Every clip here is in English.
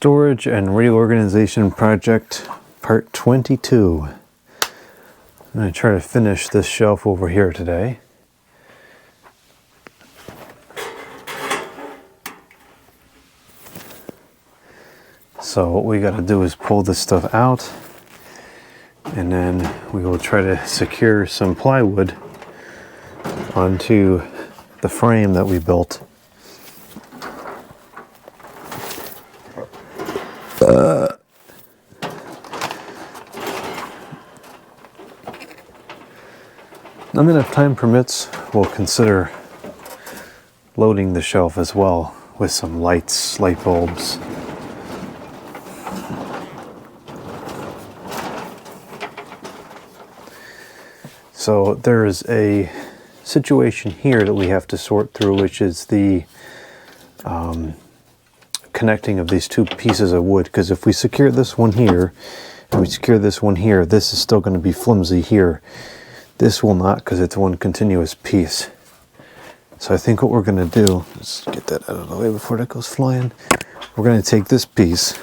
Storage and reorganization project, part 22. I'm going to try to finish this shelf over here today. So what we got to do is pull this stuff out, and then we will try to secure some plywood onto the frame that we built. And then if time permits, we'll consider loading the shelf as well with some lights, light bulbs. So there is a situation here that we have to sort through, which is the connecting of these two pieces of wood. Because if we secure this one here and we secure this one here, this is still going to be flimsy here. This will not, because it's one continuous piece. So I think what we're going to do, let's get that out of the way before that goes flying. We're going to take this piece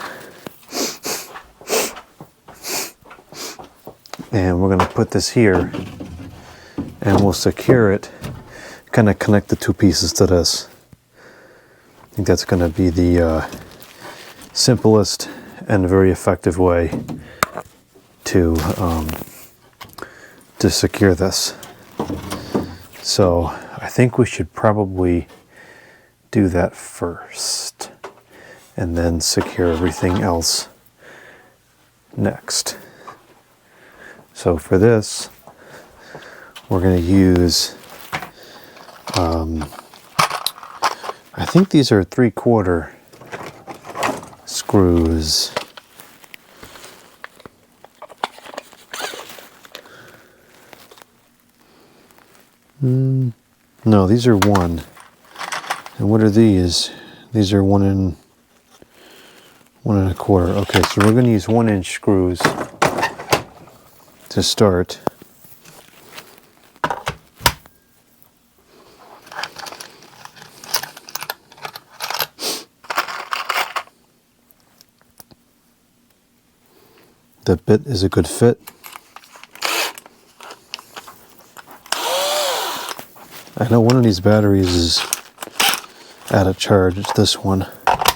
and we're going to put this here and we'll secure it, kind of connect the two pieces to this. I think that's going to be the simplest and very effective way to secure this. So I think we should probably do that first and then secure everything else next. So for this, we're going to use I think these are 3/4 screws. No, these are 1. And what are these? These are 1 1/4. Okay, so we're going to use 1-inch screws to start. The bit is a good fit. I know one of these batteries is out of charge. It's this one. I'm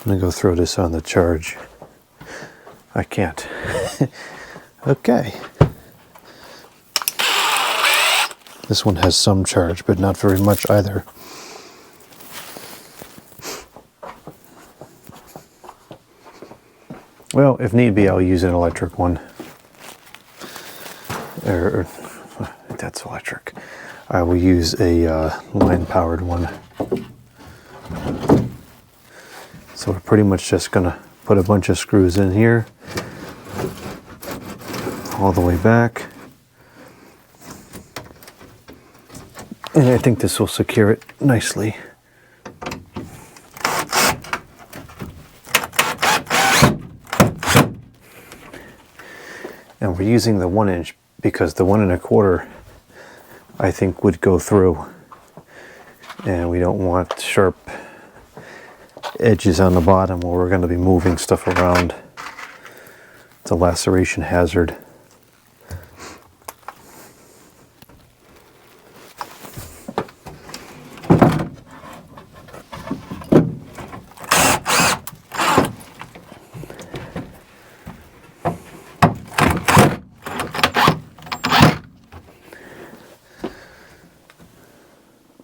going to go throw this on the charge. I can't. Okay. This one has some charge, but not very much either. Well, if need be, I'll use an electric one. Or that's electric. I will use a line-powered one. So we're pretty much just going to put a bunch of screws in here, all the way back. And I think this will secure it nicely. And we're using the 1-inch because the 1 1/4 I think would go through, and we don't want sharp edges on the bottom where we're going to be moving stuff around. It's a laceration hazard.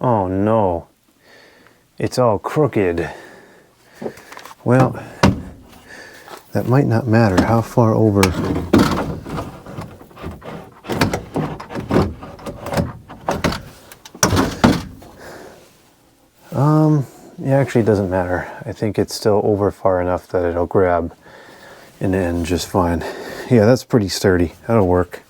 Oh no, it's all crooked. Well, that might not matter. How far over? It actually doesn't matter. I think it's still over far enough that it'll grab in the end just fine. Yeah, that's pretty sturdy. That'll work.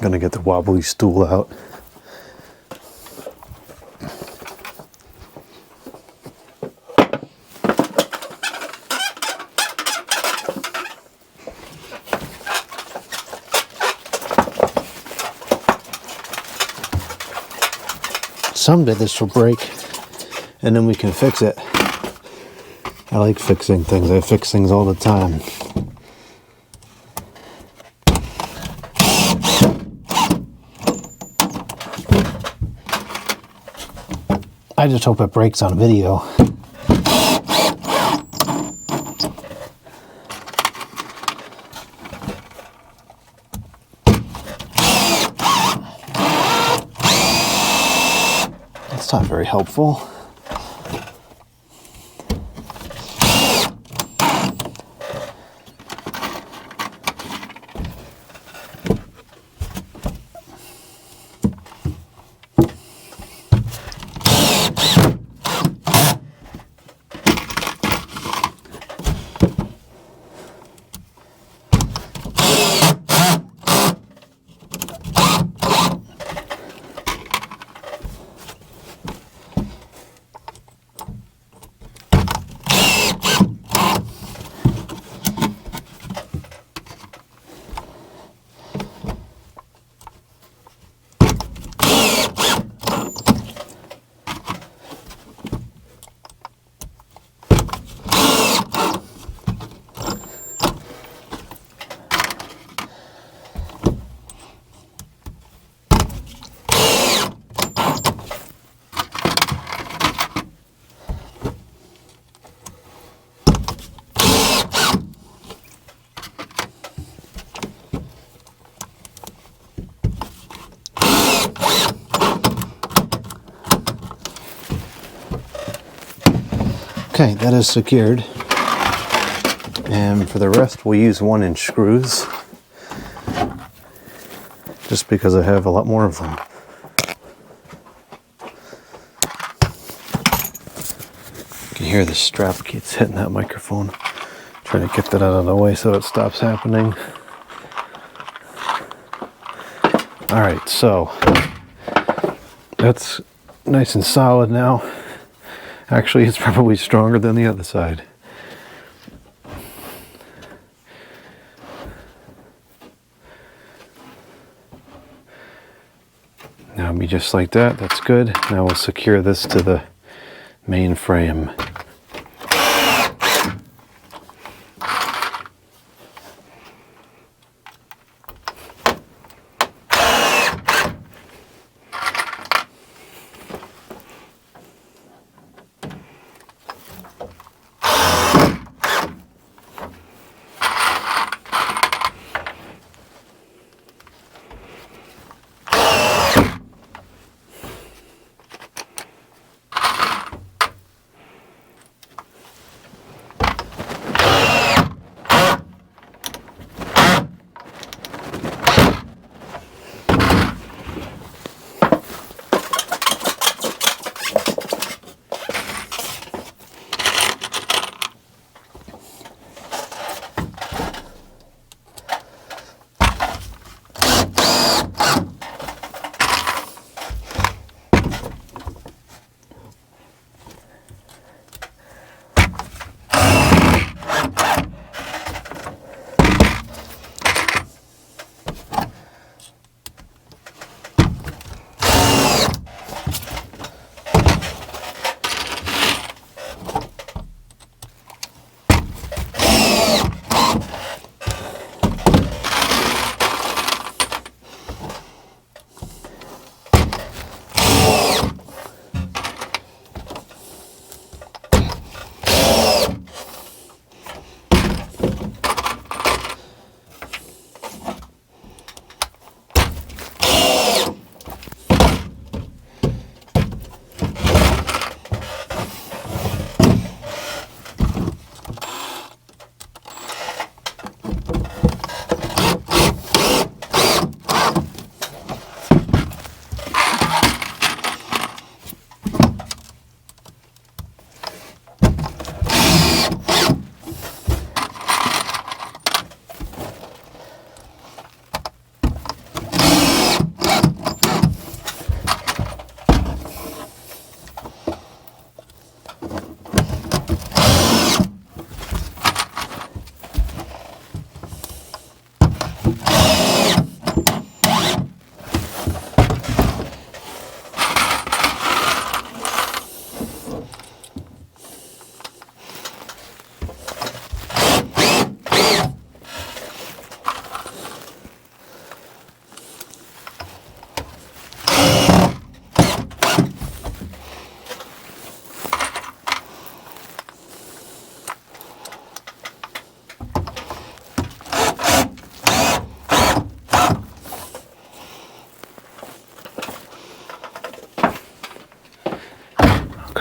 Gonna get the wobbly stool out. Someday this will break and then we can fix it. I like fixing things. I fix things all the time. I just hope it breaks on video. That's not very helpful. Okay, that is secured. And for the rest, we'll use 1-inch screws. Just because I have a lot more of them. You can hear the strap keeps hitting that microphone. Trying to get that out of the way so it stops happening. Alright, so that's nice and solid now. Actually, it's probably stronger than the other side. Now it'll be just like that. That's good. Now we'll secure this to the main frame.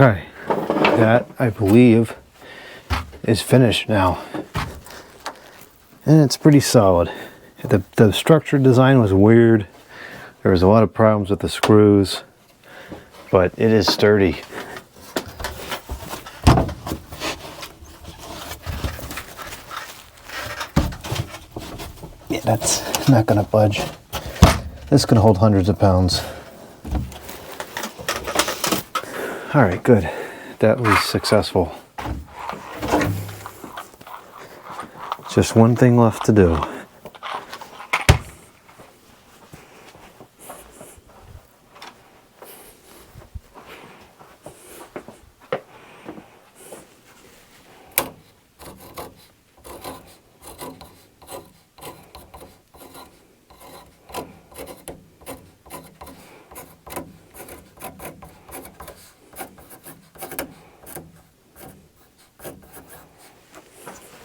Okay, that I believe is finished now. And it's pretty solid. The structure design was weird. There was a lot of problems with the screws, but it is sturdy. Yeah, that's not gonna budge. This can hold hundreds of pounds. All right, good. That was successful. Just one thing left to do.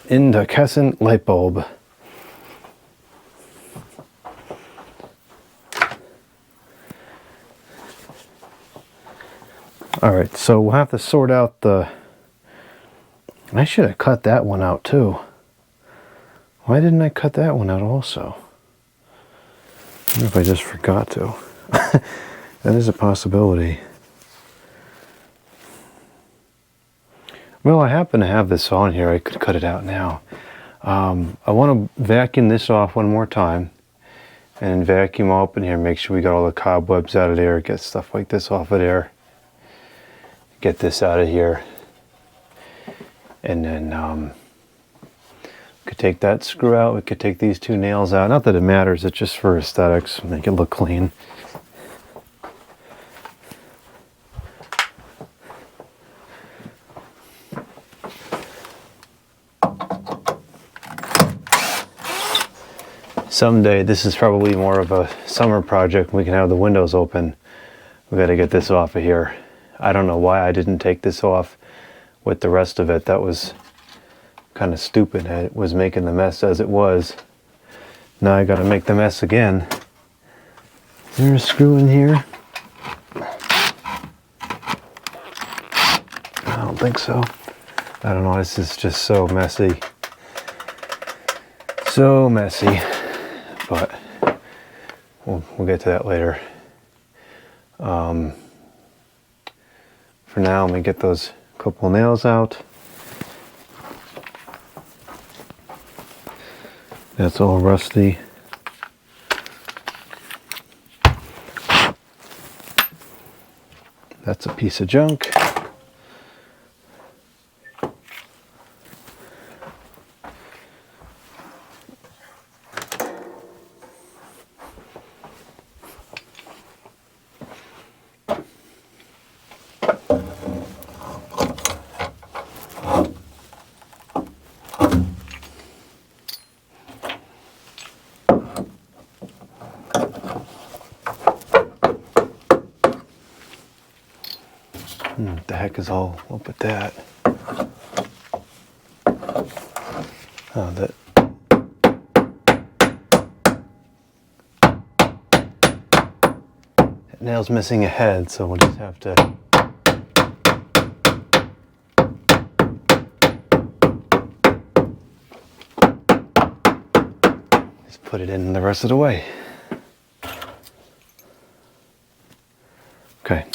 Incandescent light bulb. All right, so we'll have to sort out the... I should have cut that one out too. Why didn't I cut that one out also? I wonder if I just forgot to. That is a possibility. Well, I happen to have this on here. I could cut it out now. I want to vacuum this off one more time and vacuum up in here, make sure we got all the cobwebs out of there, get stuff like this off of there, get this out of here, and then we could take that screw out. We could take these two nails out. Not that it matters, it's just for aesthetics, make it look clean. Someday, this is probably more of a summer project. We can have the windows open. We got to get this off of here. I don't know why I didn't take this off with the rest of it. That was kind of stupid. It was making the mess as it was. Now I got to make the mess again. Is there a screw in here? I don't think so. I don't know. This is just so messy. So messy. But we'll get to that later. For now, let me get those couple nails out. That's all rusty. That's a piece of junk. What the heck is all up with that? Oh, that nail's missing a head, so we'll just have to just put it in the rest of the way. Okay.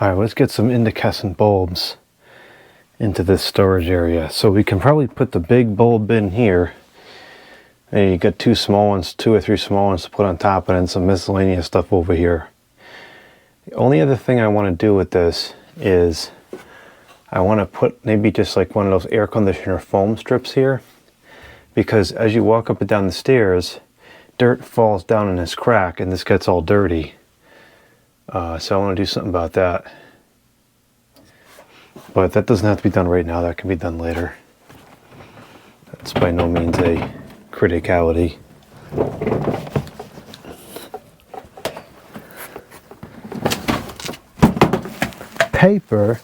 Alright, let's get some incandescent bulbs into this storage area. So we can probably put the big bulb in here. And you got two small ones, 2 or 3 small ones to put on top, and then some miscellaneous stuff over here. The only other thing I want to do with this is I want to put maybe just like one of those air conditioner foam strips here, because as you walk up and down the stairs, dirt falls down in this crack and this gets all dirty. So I want to do something about that. But that doesn't have to be done right now, that can be done later. That's by no means a criticality. Paper.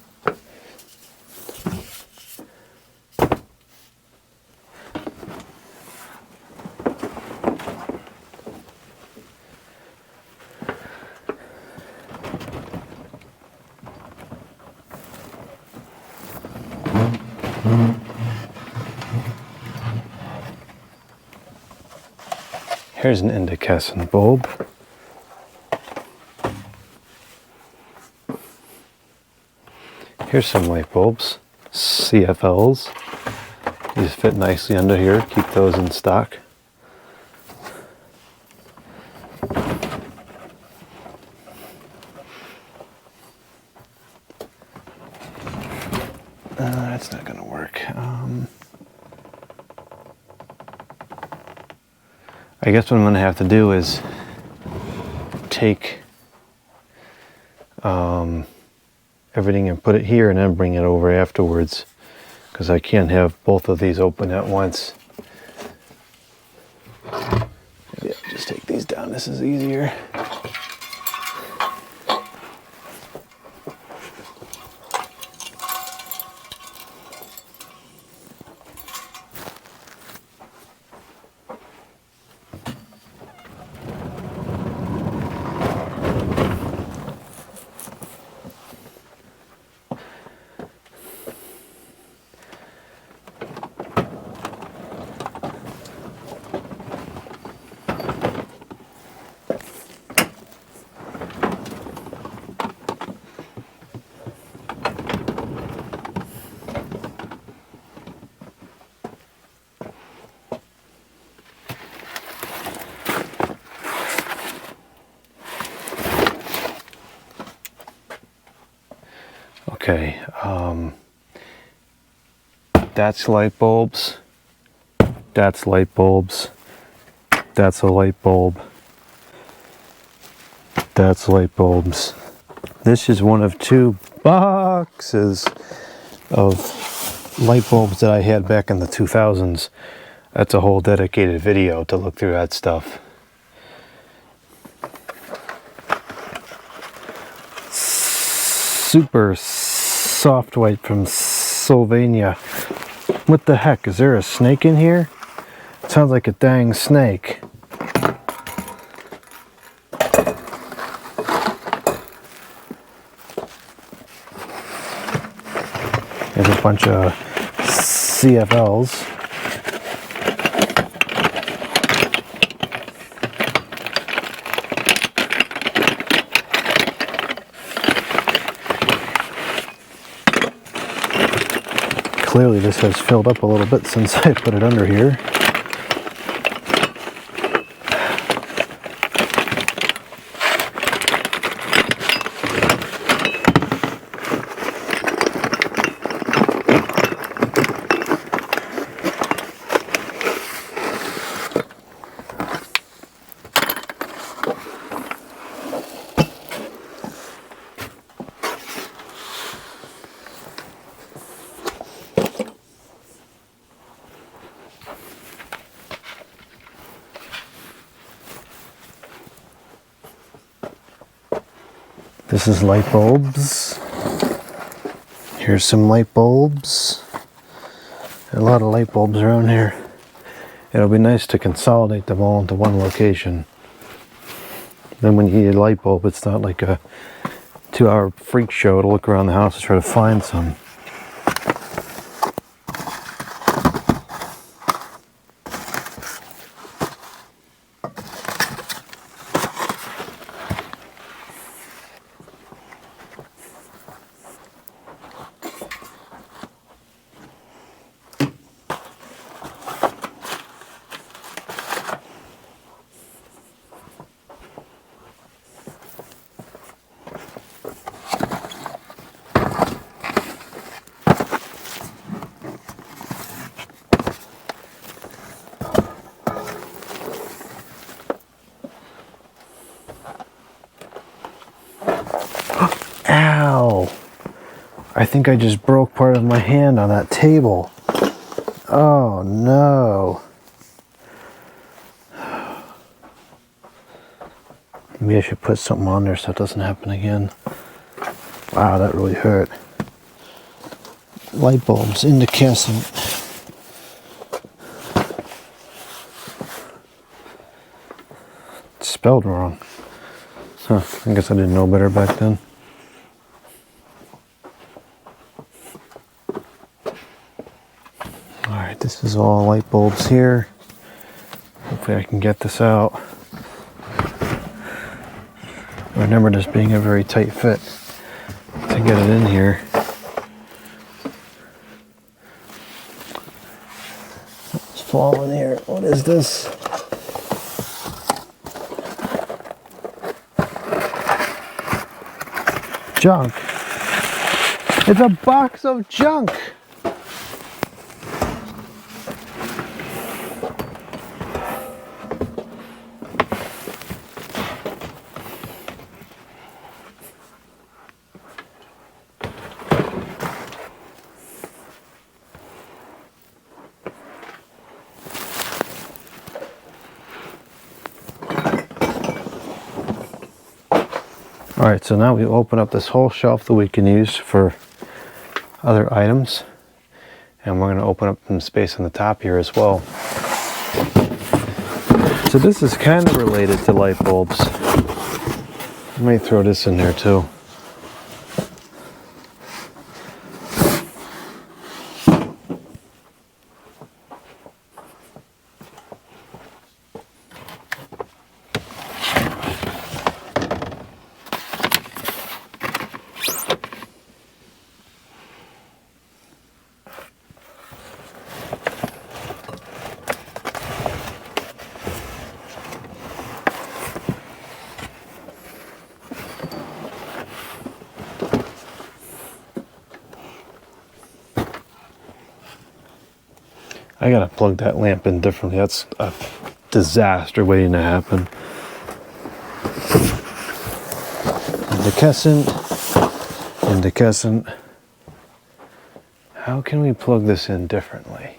Here's an incandescent bulb. Here's some light bulbs, CFLs. These fit nicely under here, keep those in stock. That's not going to work. I guess what I'm going to have to do is take everything and put it here and then bring it over afterwards, because I can't have both of these open at once. Maybe I'll just take these down, this is easier. Okay, that's light bulbs, that's light bulbs, that's a light bulb, that's light bulbs. This is one of 2 boxes of light bulbs that I had back in the 2000s. That's a whole dedicated video to look through that stuff. Super soft white from Sylvania. What the heck? Is there a snake in here? It sounds like a dang snake. There's a bunch of CFLs. Clearly this has filled up a little bit since I put it under here. This is light bulbs. Here's some light bulbs. A lot of light bulbs around here. It'll be nice to consolidate them all into one location. Then when you need a light bulb, it's not like a 2-hour freak show to look around the house to try to find some. Ow! I think I just broke part of my hand on that table. Oh no. Maybe I should put something on there so it doesn't happen again. Wow, that really hurt. Light bulbs, incandescent. It's spelled wrong. Huh, I guess I didn't know better back then. Alright, this is all light bulbs here. Hopefully I can get this out. Remember this being a very tight fit to get it in here. It's falling here. What is this? Junk. It's a box of junk. Alright, so now we open up this whole shelf that we can use for other items. And we're going to open up some space on the top here as well. So this is kind of related to light bulbs. I might throw this in there too. I gotta plug that lamp in differently. That's a disaster waiting to happen. Incandescent. How can we plug this in differently?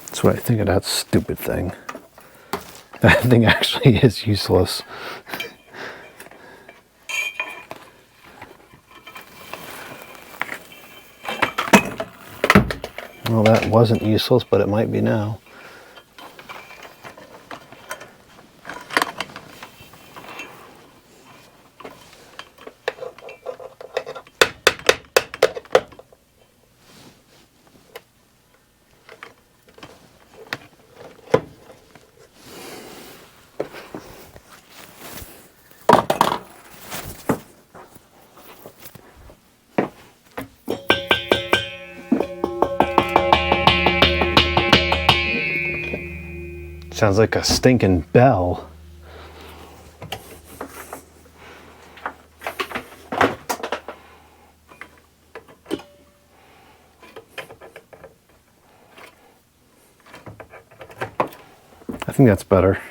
That's what I think of that stupid thing. That thing actually is useless. Well, that wasn't useless, but it might be now. Sounds like a stinking bell. I think that's better.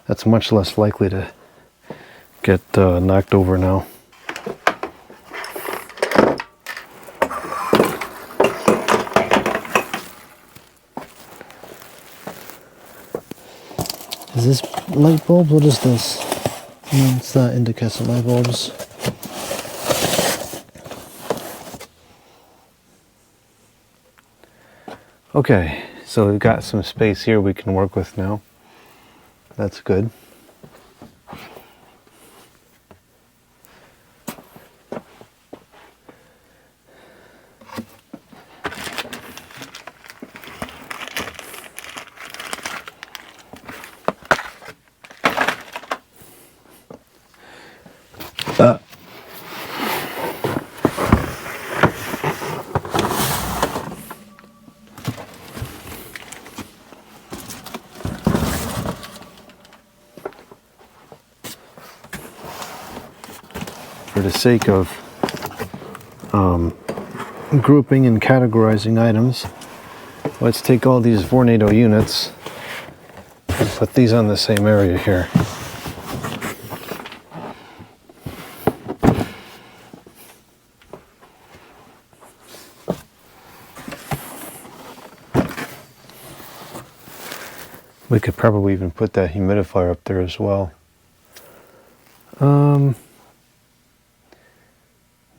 That's much less likely to get knocked over now. Is this light bulbs? What is this? No, it's not incandescent light bulbs. Okay, so we've got some space here we can work with now. That's good. the sake of grouping and categorizing items, let's take all these Vornado units and put these on the same area here. We could probably even put that humidifier up there as well.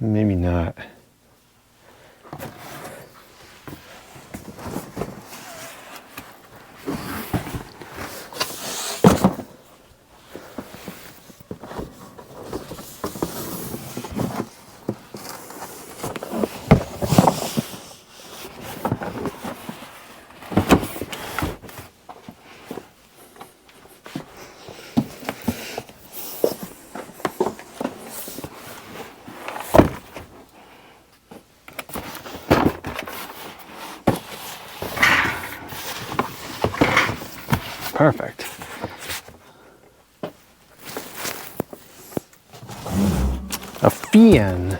Maybe not. Perfect. A fan.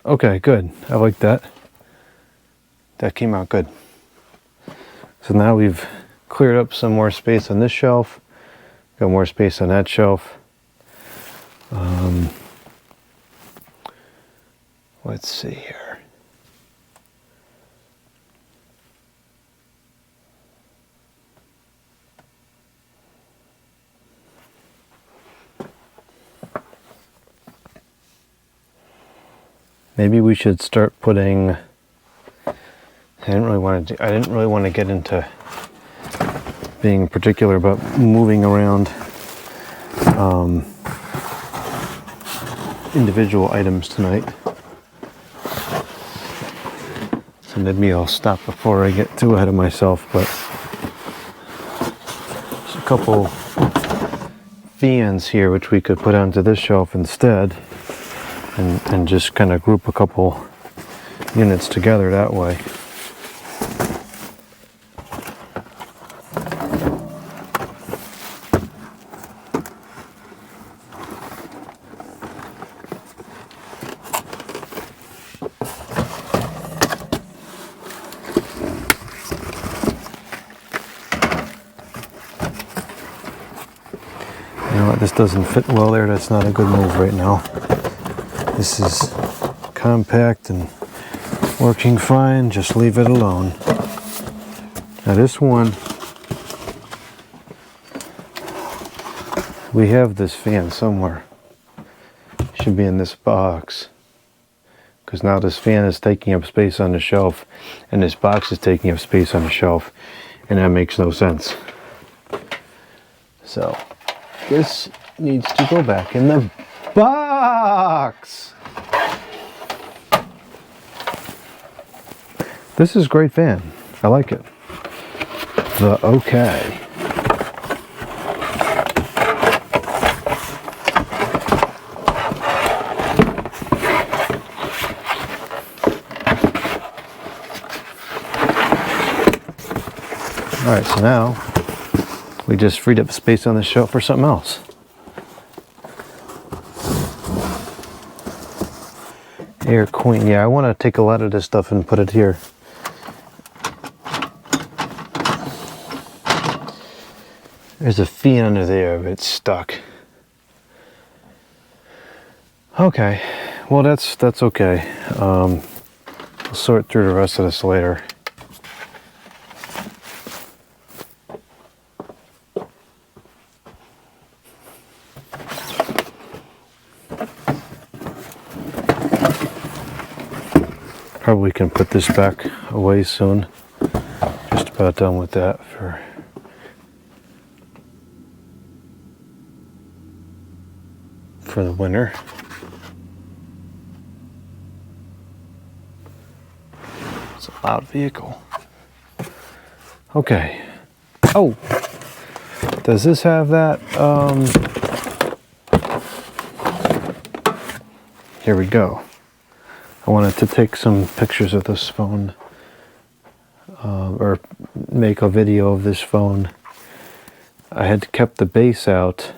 Okay, good. I like that. That came out good. So now we've cleared up some more space on this shelf. Got more space on that shelf. Let's see here. Maybe we should start putting. I didn't really want to get into being particular about moving around individual items tonight. So maybe I'll stop before I get too ahead of myself, but there's a couple fans here which we could put onto this shelf instead and just kind of group a couple units together that way. You know what, this doesn't fit well there. That's not a good move right now. This is compact and working fine. Just leave it alone. Now this one, we have this fan somewhere. Should be in this box. Because now this fan is taking up space on the shelf and this box is taking up space on the shelf. And that makes no sense. So this needs to go back in the box. This is a great fan. I like it. The OK. All right, so now we just freed up space on the shelf for something else. Air Queen. Yeah, I want to take a lot of this stuff and put it here. There's a fan under there, but it's stuck. Okay, well that's okay. We'll sort through the rest of this later. Probably can put this back away soon. Just about done with that for the winter. It's a loud vehicle. Okay. Oh, does this have that? Here we go. I wanted to take some pictures of this phone, or make a video of this phone. I had kept the base out,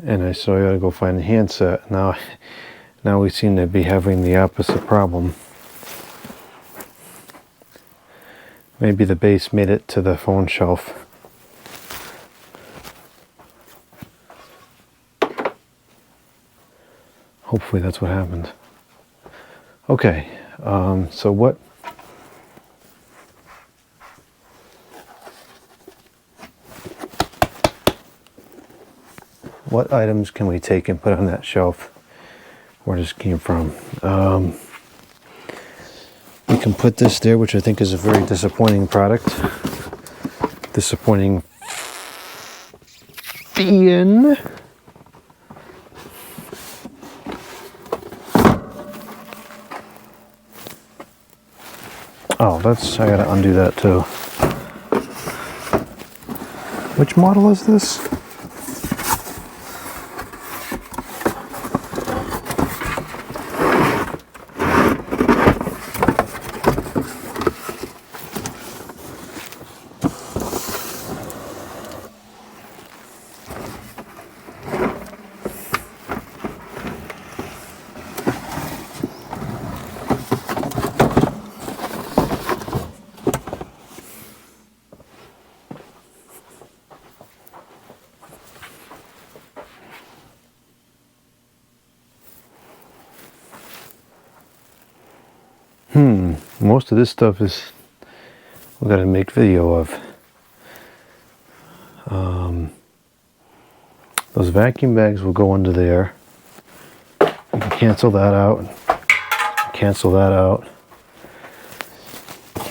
and so I gotta go find the handset. Now we seem to be having the opposite problem. Maybe the base made it to the phone shelf. Hopefully that's what happened. Okay, so what items can we take and put on that shelf where this came from? We can put this there, which I think is a very disappointing product. Disappointing Ian. Oh, I gotta undo that too. Which model is this? Most of this stuff is we gotta make video of. Those vacuum bags will go under there. You can cancel that out. Cancel that out.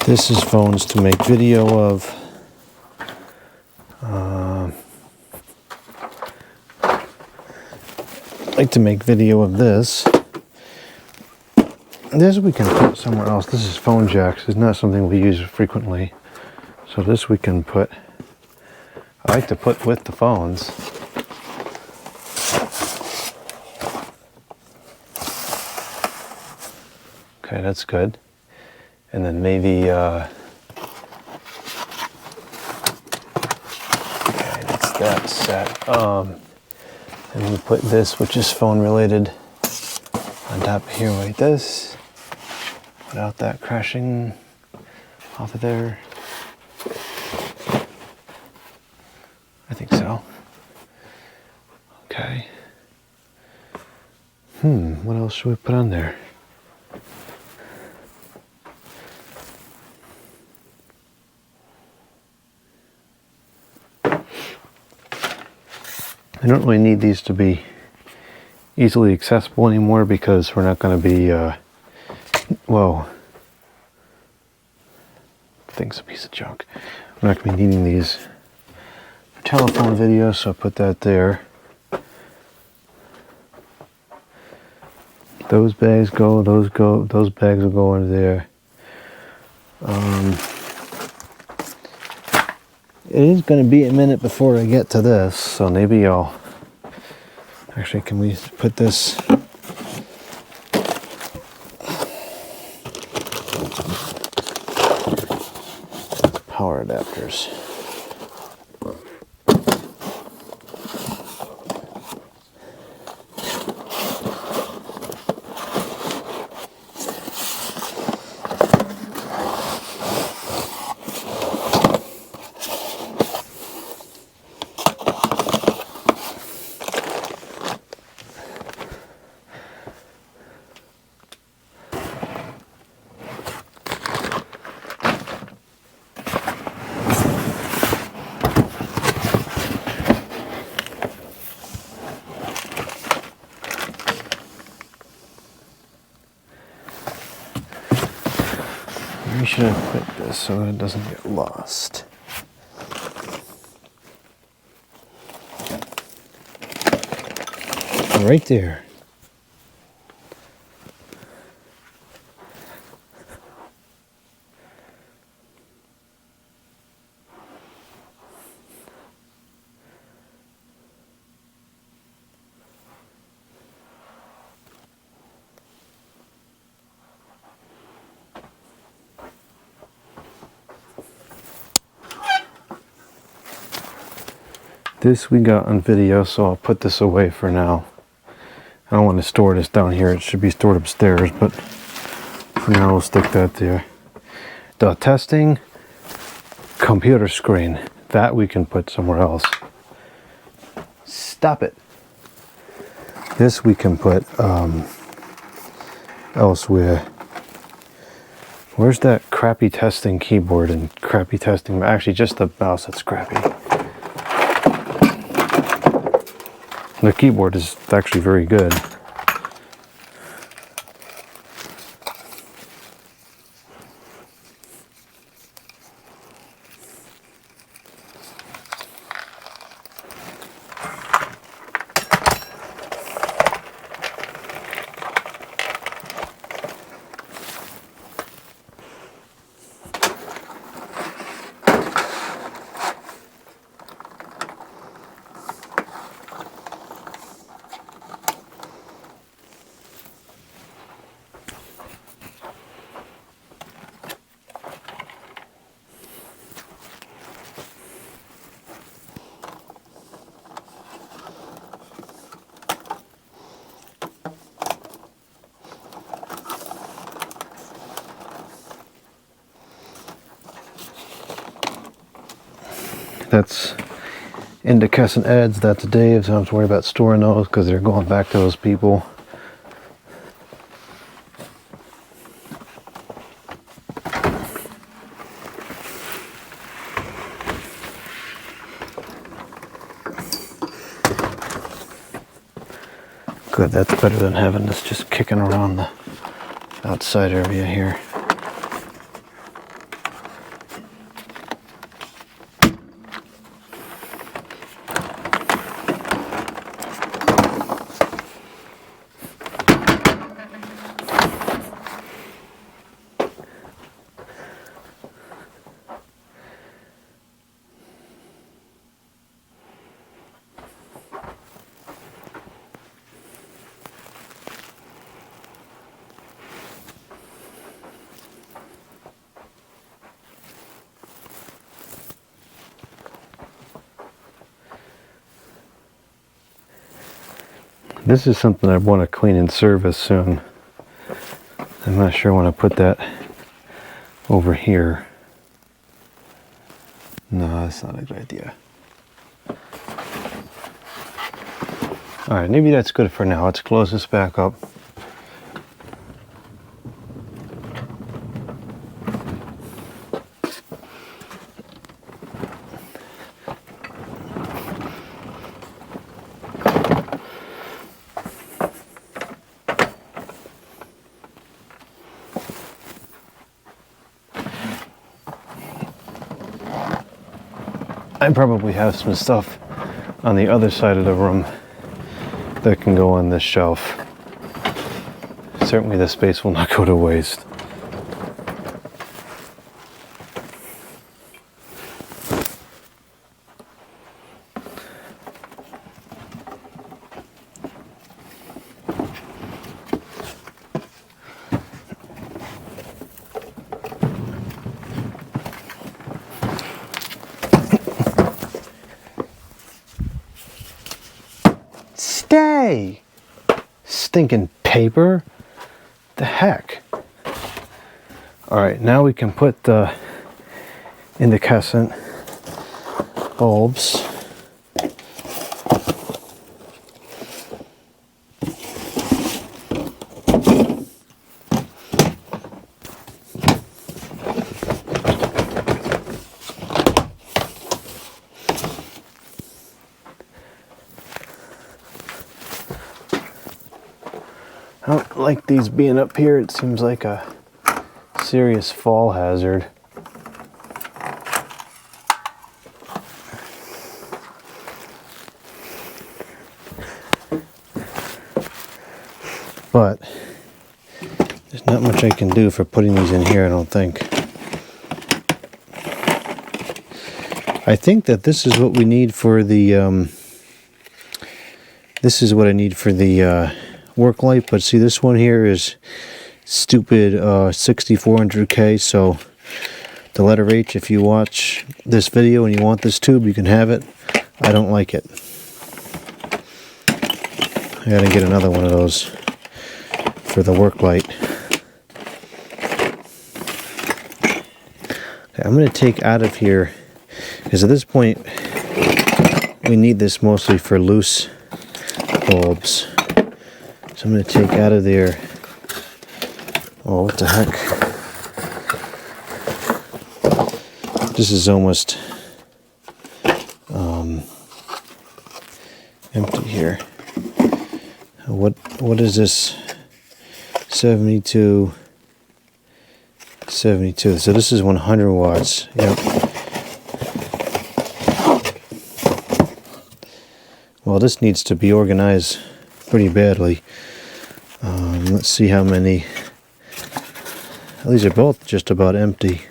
This is phones to make video of. I like to make video of this. This we can put somewhere else. This is phone jacks. It's not something we use frequently. So this we can put, I like to put with the phones. Okay, that's good. And then maybe, okay, that's that set. And we put this, which is phone related, on top here like this. Without that crashing off of there. I think so. Okay. What else should we put on there? I don't really need these to be easily accessible anymore because we're not going to be whoa, thing's a piece of junk. We're not going to be needing these for telephone video, so I put that there. Those bags go, those bags will go under there. It is going to be a minute before I get to this, so maybe actually, can we put this? Power adapters. We should have put this so it doesn't get lost. Right there. This we got on video, so I'll put this away for now. I don't want to store this down here. It should be stored upstairs, but for now we'll stick that there. The testing computer screen, that we can put somewhere else. Stop it. This we can put elsewhere. Where's that crappy testing keyboard and crappy testing? Actually, just the mouse that's crappy. The keyboard is actually very good. That's incandescent ads, that's Dave's. I don't have to worry about storing those because they're going back to those people. Good, that's better than having this just kicking around the outside area here. This is something I want to clean and service soon. I'm not sure I want to put that over here. No, that's not a good idea. Alright, maybe that's good for now. Let's close this back up. I probably have some stuff on the other side of the room that can go on this shelf. Certainly the space will not go to waste. Stay! Stinking paper. The heck? Alright, now we can put the incandescent bulbs. I don't like these being up here. It seems like a serious fall hazard. But there's not much I can do for putting these in here, I don't think. I think that this is what we need for the this is what I need for the work light, but see, this one here is stupid 6400K, so the letter H, if you watch this video and you want this tube, you can have it. I don't like it. I gotta get another one of those for the work light. Okay, I'm gonna take out of here, because at this point we need this mostly for loose bulbs. So I'm gonna take out of there. Oh, what the heck? This is almost empty here. What is this? 72. So this is 100 watts. Yep. Well, this needs to be organized pretty badly. Let's see how many. These are both just about empty.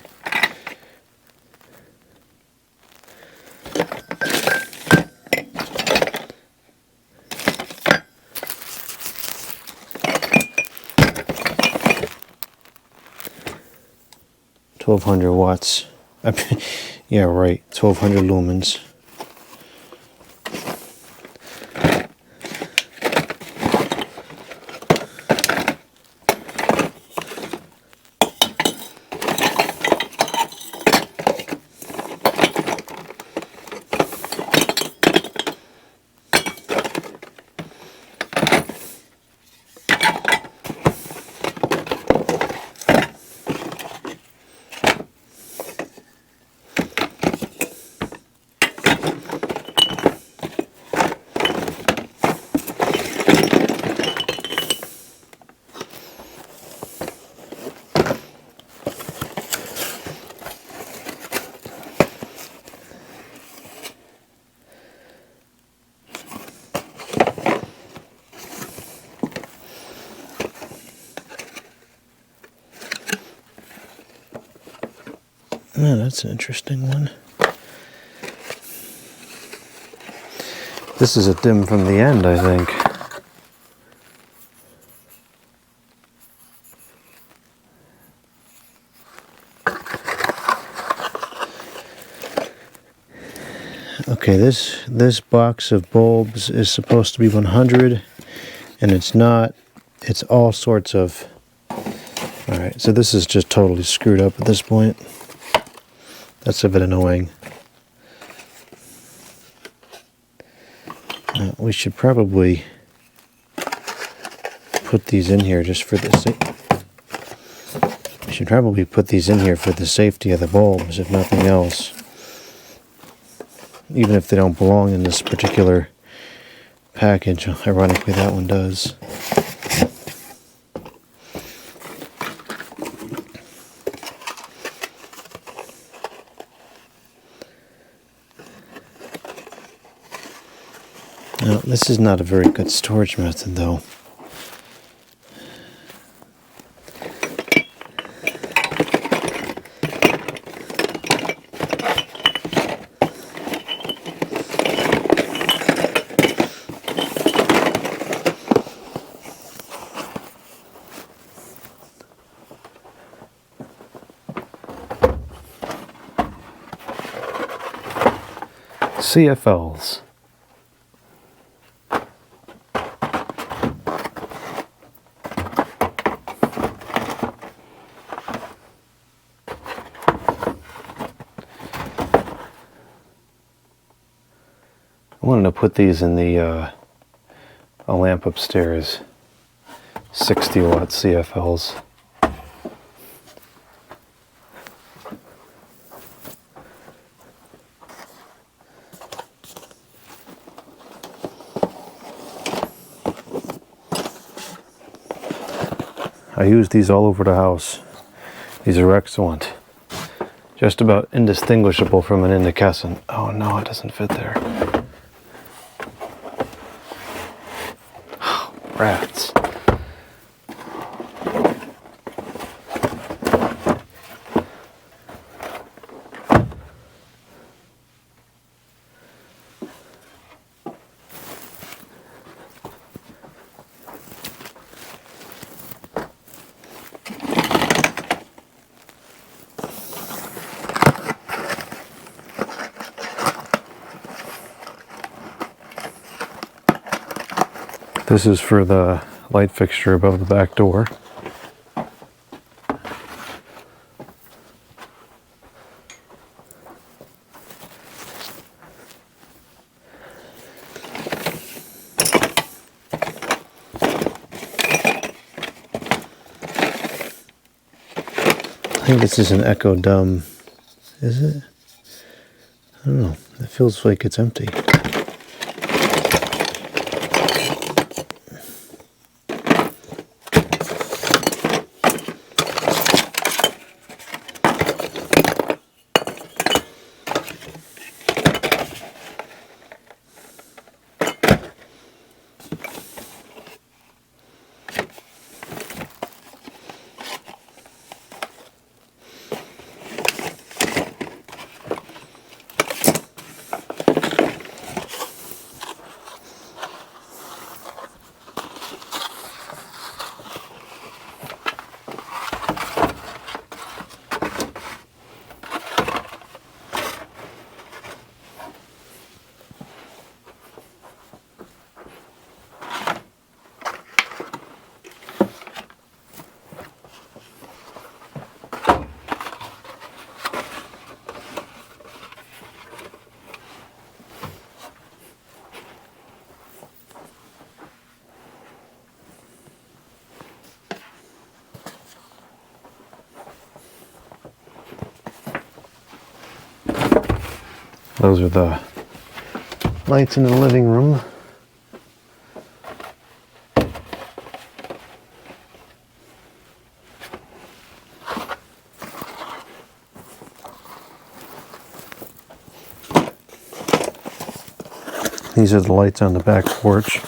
$1,200 watts. Yeah, right. 1,200 lumens. Oh, that's an interesting one. This is a dim from the end, I think. Okay, this box of bulbs is supposed to be 100, and it's not. It's all sorts of. All right, so this is just totally screwed up at this point. That's a bit annoying. We should probably put these in here just for the sake. We should probably put these in here for the safety of the bulbs, if nothing else. Even if they don't belong in this particular package. Ironically, that one does. Now, this is not a very good storage method, though. CFLs. I wanted to put these in the a lamp upstairs. 60 watt CFLs. I use these all over the house. These are excellent. Just about indistinguishable from an incandescent. Oh no, it doesn't fit there. Rats. This is for the light fixture above the back door. I think this is an Echo Dome. Is it? I don't know. It feels like it's empty. Those are the lights in the living room. These are the lights on the back porch.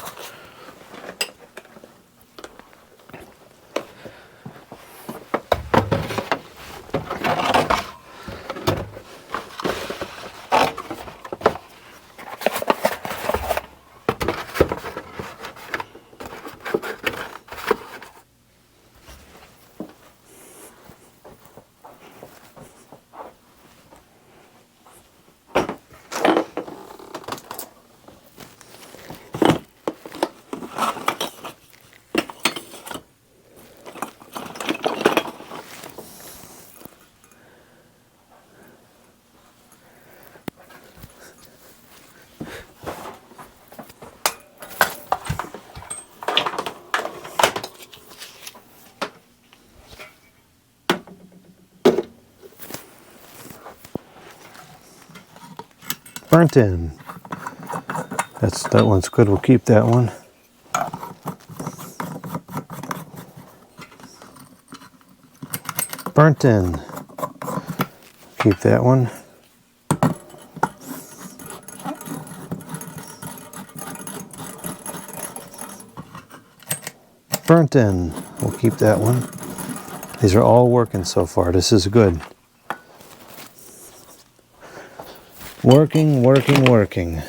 Burnt in. That one's good. We'll keep that one. Burnt in. Keep that one. Burnt in. We'll keep that one. These are all working so far. This is good. Working, working, working.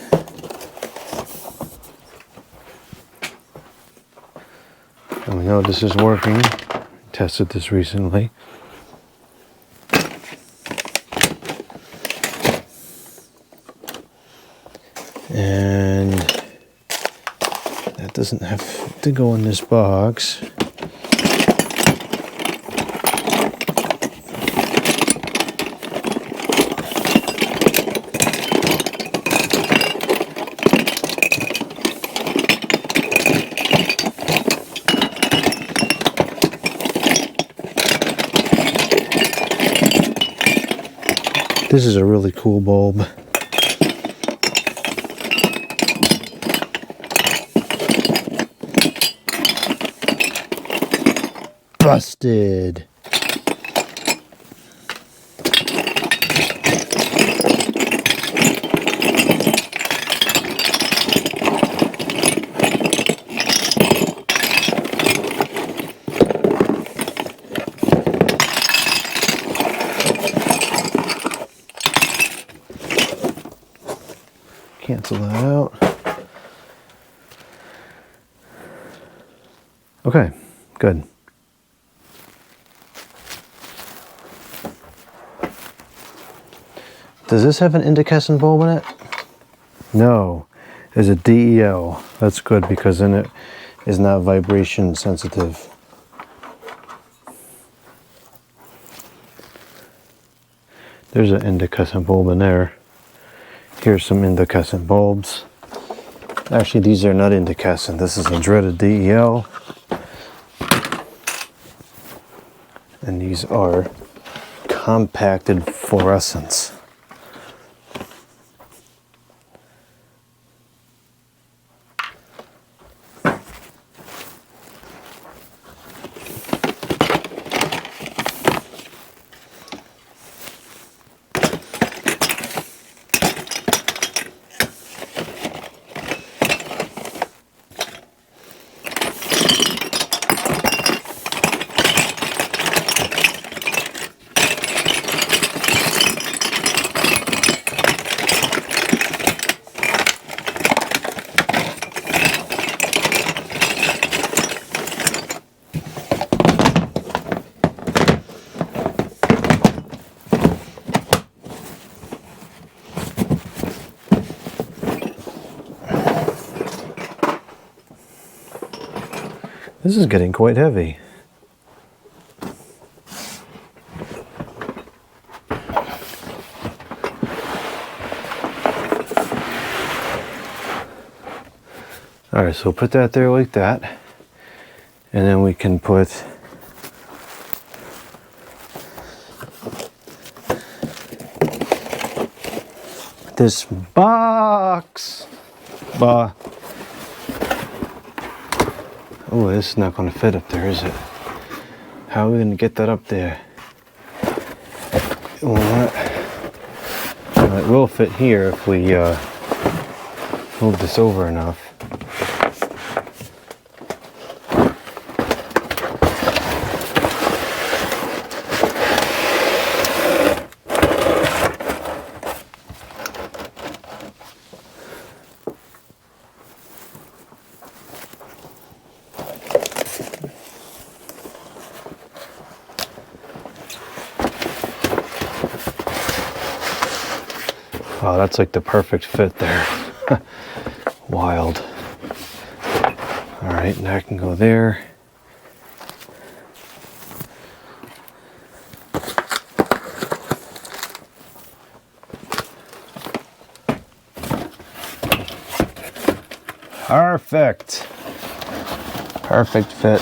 And we know this is working. Tested this recently. And that doesn't have to go in this box. This is a really cool bulb. Busted. Cancel that out. Okay, good. Does this have an incandescent bulb in it? No, it's a DEL. That's good because then is not vibration sensitive. There's an incandescent bulb in there. Here's some incandescent bulbs. Actually, these are not incandescent. This is a dreaded DEL. And these are compacted fluorescents. This is getting quite heavy. All right, so put that there like that. And then we can put this box. Oh, this is not going to fit up there, is it? How are we going to get that up there? Well, it will fit here if we move this over enough. Wow, that's like the perfect fit there. Wild. All right, now I can go there. Perfect. Perfect fit.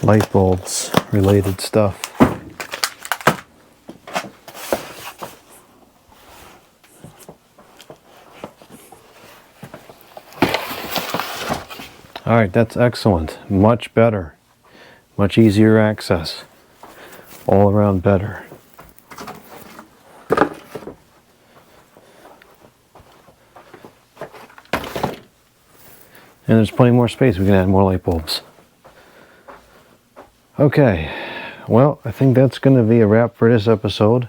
Light bulbs, related stuff. All right, that's excellent. Much better. Much easier access. All around better. And there's plenty more space. We can add more light bulbs. Okay, well, I think that's going to be a wrap for this episode.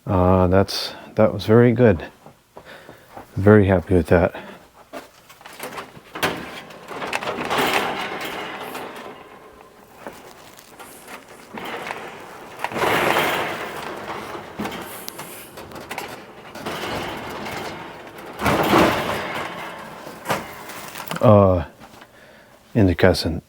That was very good. Very happy with that. Incandescent